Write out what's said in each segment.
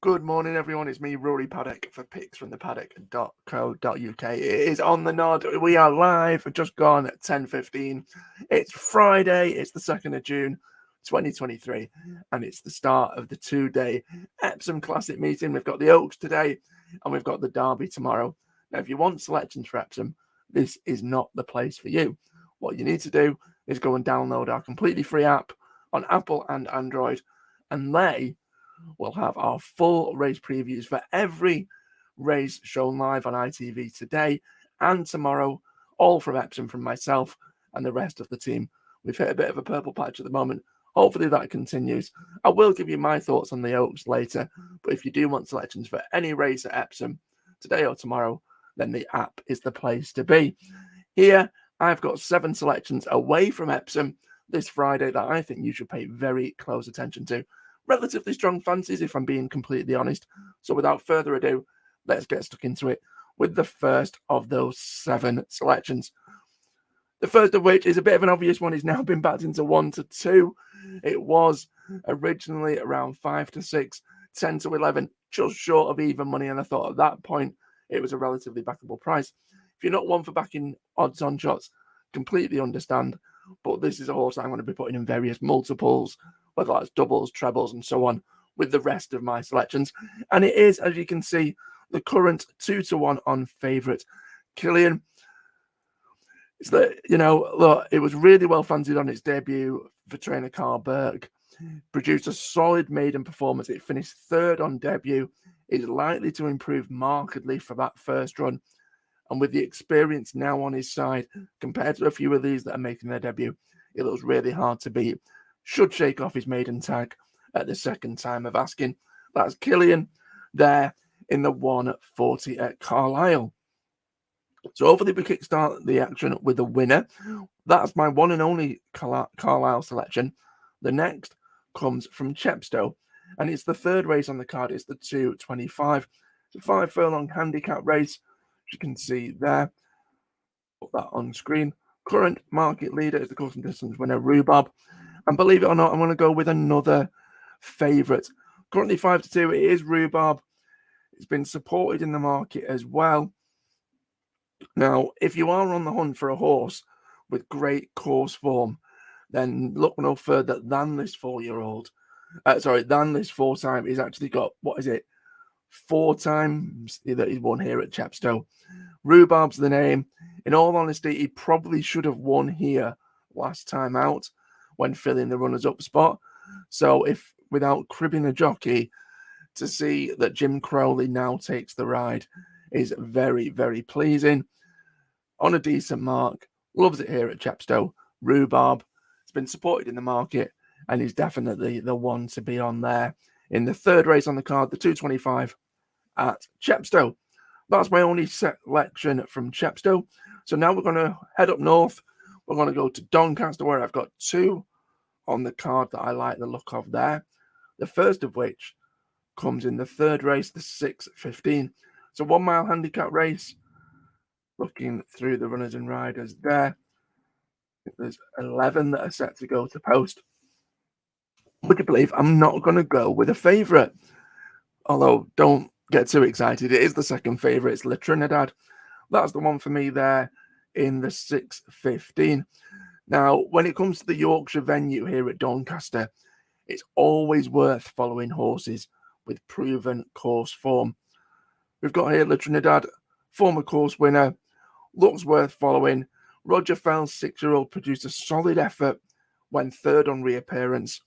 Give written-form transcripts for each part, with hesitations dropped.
Good morning, everyone. It's me, Rory Paddock, for picks from the paddock.co.uk. It is on the nod. We are live. We've just gone at 10:15. It's Friday. It's the 2nd of June, 2023, and it's the start of the two-day Epsom Classic meeting. We've got the Oaks today, and we've got the Derby tomorrow. Now, if you want selections for Epsom, this is not the place for you. What you need to do is go and download our completely free app on Apple and Android, and we'll have our full race previews for every race shown live on ITV today and tomorrow, all from Epsom, from myself and the rest of the team. We've hit a bit of a purple patch at the moment. Hopefully that continues. I will give you my thoughts on the Oaks later, but if you do want selections for any race at Epsom today or tomorrow, then the app is the place to be. Here, I've got 7 selections away from Epsom this Friday that I think you should pay very close attention to. Relatively strong fancies, if I'm being completely honest. So without further ado, let's get stuck into it with the first of those 7 selections. The first of which is a bit of an obvious one. It's now been backed into 1 to 2. It was originally around 5 to 6, 10 to 11, just short of even money. And I thought at that point, it was a relatively backable price. If you're not one for backing odds on shots, completely understand. But this is a horse I'm going to be putting in various multiples, whether that's doubles, trebles, and so on, with the rest of my selections. And it is, as you can see, the current 2 to 1 on favourite Killian. It's that, look, it was really well fancied on its debut for trainer Carl Berg. Produced a solid maiden performance. It finished 3rd on debut. It's likely to improve markedly for that first run. And with the experience now on his side, compared to a few of these that are making their debut, it looks really hard to beat. Should shake off his maiden tag at the second time of asking. That's Killian there in the 140 at Carlisle. So hopefully we kickstart the action with a winner. That's my one and only Carlisle selection. The next comes from Chepstow, and it's the 3rd race on the card. It's the 225. It's a 5 furlong handicap race. As you can see there, put that on screen. Current market leader is the course and distance winner, Rhubarb. And believe it or not, I'm going to go with another favourite. Currently 5 to 2, it is Rhubarb. It's been supported in the market as well. Now, if you are on the hunt for a horse with great course form, then look no further than this 4-year-old. Than this 4-time. He's actually got, 4 times that he's won here at Chepstow. Rhubarb's the name. In all honesty, he probably should have won here last time out when filling the runners-up spot. So if, without cribbing the jockey, to see that Jim Crowley now takes the ride is very, very pleasing. On a decent mark. Loves it here at Chepstow. Rhubarb has been supported in the market, and he's definitely the one to be on there in the 3rd race on the card, the 225 at Chepstow. That's my only selection from Chepstow. So now we're going to head up north. We're going to go to Doncaster, where I've got 2 on the card that I like the look of there. The first of which comes in the 3rd race, the 6:15. It's a 1 mile handicap race. Looking through the runners and riders there, there's 11 that are set to go to post. Would you believe I'm not going to go with a favourite? Although, don't get too excited. It is the second favourite. It's La Trinidad. That's the one for me there in the 6:15. Now, when it comes to the Yorkshire venue here at Doncaster, it's always worth following horses with proven course form. We've got here La Trinidad, former course winner, looks worth following. Roger Fell's 6-year-old produced a solid effort when 3rd on reappearance.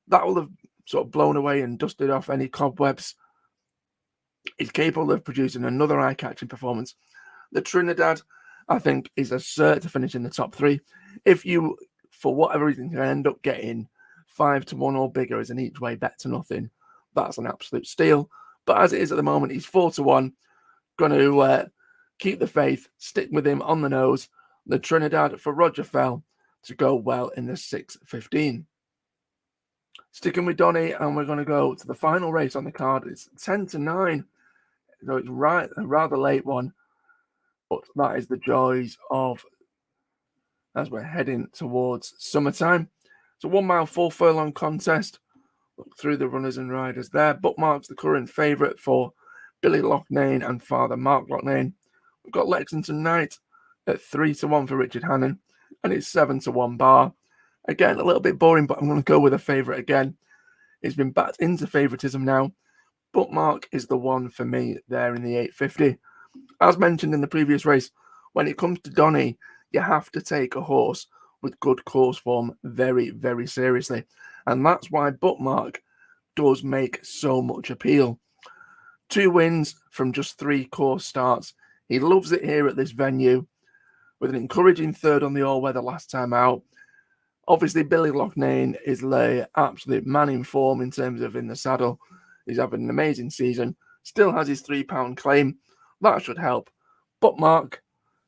That will have sort of blown away and dusted off any cobwebs. He's capable of producing another eye-catching performance. The Trinidad, I think, is a cert to finish in the top 3. If you, for whatever reason, can end up getting 5 to 1 or bigger as an each way bet to nothing, that's an absolute steal. But as it is at the moment, he's 4 to 1. Going to keep the faith, stick with him on the nose. The Trinidad for Roger Fell to go well in the 6:15. Sticking with Donny, and we're going to go to the final race on the card. It's 10 to 9. So it's a rather late one. But that is the joys of as we're heading towards summertime. It's a 1 mile 4 furlong contest. Look through the runners and riders there. Bookmark's the current favourite for Billy Loughnane and Father Mark Loughnane. We've got Lexington Knight at 3-1 for Richard Hannon, and it's 7-1 bar. Again, a little bit boring, but I'm going to go with a favourite again. It's been backed into favouritism now. Bookmark is the one for me there in the 850. As mentioned in the previous race, when it comes to Donny, you have to take a horse with good course form very, very seriously. And that's why Bookmark does make so much appeal. 2 wins from just 3 course starts. He loves it here at this venue, with an encouraging third on the all-weather last time out. Obviously, Billy Loughnane is the absolute man in form in terms of in the saddle. He's having an amazing season. Still has his £3 claim. That should help. Bookmark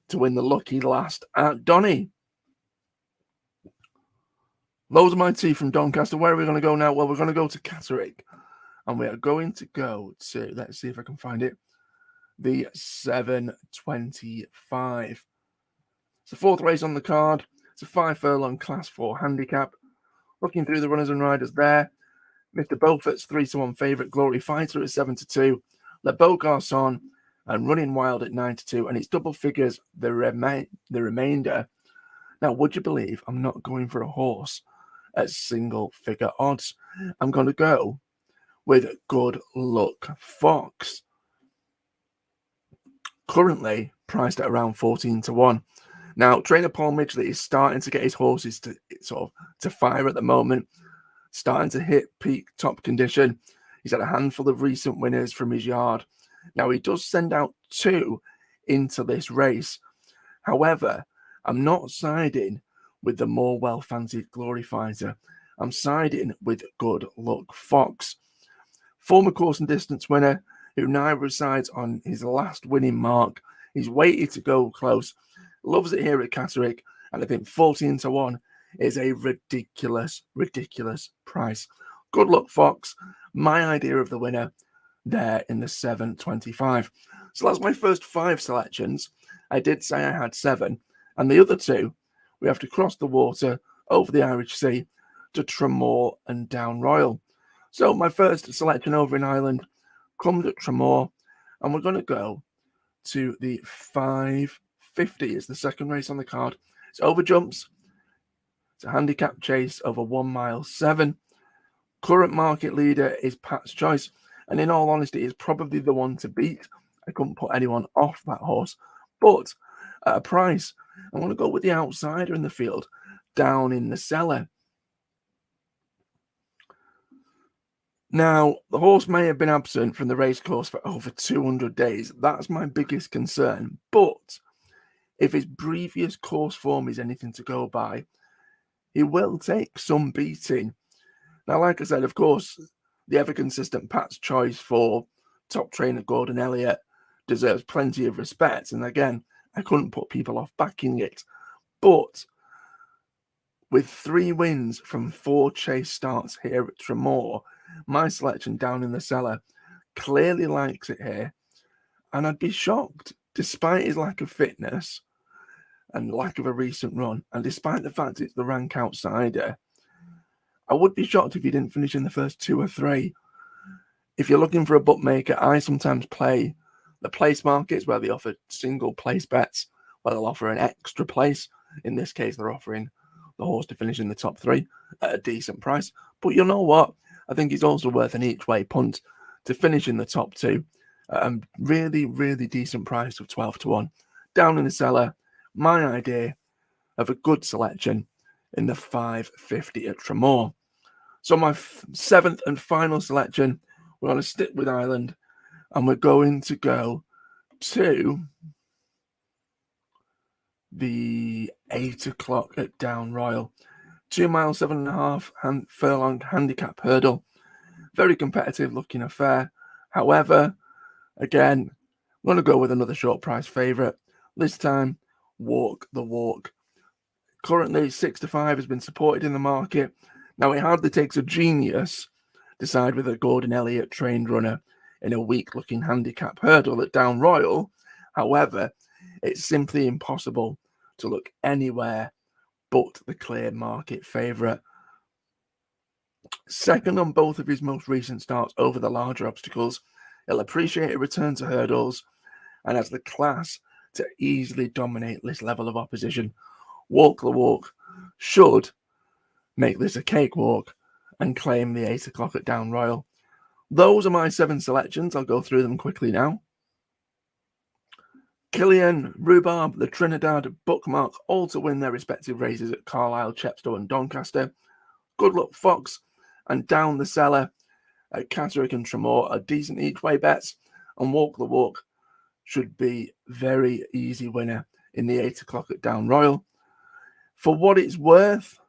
to win the lucky last at Donny. Those are my 2 from Doncaster. Where are we going to go now? Well, we're going to go to Catterick. And we are going to go to, let's see if I can find it, the 725. It's the 4th race on the card. It's a 5 furlong Class 4 handicap. Looking through the runners and riders there. Mr. Beaufort's 3-1 favourite, Glory Fighter at 7-2. Le Beau Garçon and Running Wild at 9-2. And it's double figures the remainder. Now, would you believe I'm not going for a horse at single figure odds? I'm going to go with Good Luck Fox. Currently priced at around 14-1. Now, trainer Paul Midgley is starting to get his horses to fire at the moment, starting to hit peak top condition. He's had a handful of recent winners from his yard. Now, he does send out 2 into this race. However, I'm not siding with the more well-fancied Glory Fighter. I'm siding with Good Luck Fox. Former course and distance winner, who now resides on his last winning mark. He's waited to go close. Loves it here at Catterick, and I think 14-1 is a ridiculous, ridiculous price. Good Luck Fox, my idea of the winner there in the 725. So that's my first 5 selections. I did say I had 7, and the other 2, we have to cross the water over the Irish Sea to Tramore and Down Royal. So my first selection over in Ireland comes at Tramore, and we're going to go to the 550. Is the second race on the card. It's over jumps. It's a handicap chase over 1 mile 7. Current market leader is Pat's Choice, and in all honesty, is probably the one to beat. I couldn't put anyone off that horse, but at a price, I want to go with the outsider in the field, Down in the Cellar. Now, the horse may have been absent from the racecourse for over 200 days. That's my biggest concern. But if his previous course form is anything to go by, he will take some beating. Now, like I said, of course, the ever-consistent Pat's Choice for top trainer Gordon Elliott deserves plenty of respect. And again, I couldn't put people off backing it. But with 3 wins from 4 chase starts here at Tramore, my selection Down in the Cellar clearly likes it here. And I'd be shocked, despite his lack of fitness and lack of a recent run, and despite the fact it's the rank outsider, I would be shocked if he didn't finish in the first 2 or 3. If you're looking for a bookmaker, I sometimes play the place markets where they offer single place bets, where they'll offer an extra place. In this case, they're offering the horse to finish in the top 3 at a decent price. But you know what? I think he's also worth an each-way punt to finish in the top 2 at a really, really decent price of 12-1. Down in the Cellar, my idea of a good selection in the 550 at Tramore. So my 7th and final selection, we're going to stick with Ireland, and we're going to go to the 8 o'clock at Down Royal. 2 mile, 7.5 furlong handicap hurdle. Very competitive looking affair. However, again, I'm going to go with another short price favourite. This time, Walk the Walk. Currently, 6-5 has been supported in the market. Now, it hardly takes a genius to side with a Gordon Elliott trained runner in a weak-looking handicap hurdle at Down Royal. However, it's simply impossible to look anywhere but the clear market favourite. Second on both of his most recent starts over the larger obstacles, he'll appreciate a return to hurdles and has the class to easily dominate this level of opposition. Walk the Walk should make this a cakewalk and claim the 8 o'clock at Down Royal. Those are my 7 selections. I'll go through them quickly now. Killian, Rhubarb, the Trinidad, Bookmark, all to win their respective races at Carlisle, Chepstow and Doncaster. Good Luck Fox and Down the Cellar at Catterick and Tramore are decent each-way bets, and Walk the Walk should be very easy winner in the 8 o'clock at Down Royal. For what it's worth,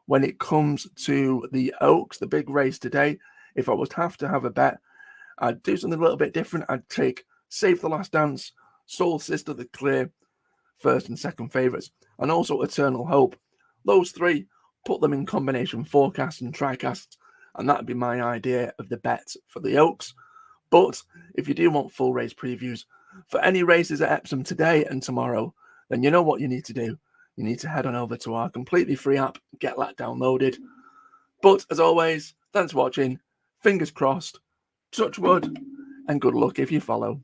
when it comes to the Oaks, the big race today, if I was to have a bet, I'd do something a little bit different. I'd take Save the Last Dance, Soul Sister, the clear first and second favourites, and also Eternal Hope. Those 3, put them in combination forecasts and tricasts, and that'd be my idea of the bet for the Oaks. But if you do want full race previews for any races at Epsom today and tomorrow, then you know what you need to do. You need to head on over to our completely free app, get that downloaded. But as always, thanks for watching. Fingers crossed, touch wood, and good luck if you follow.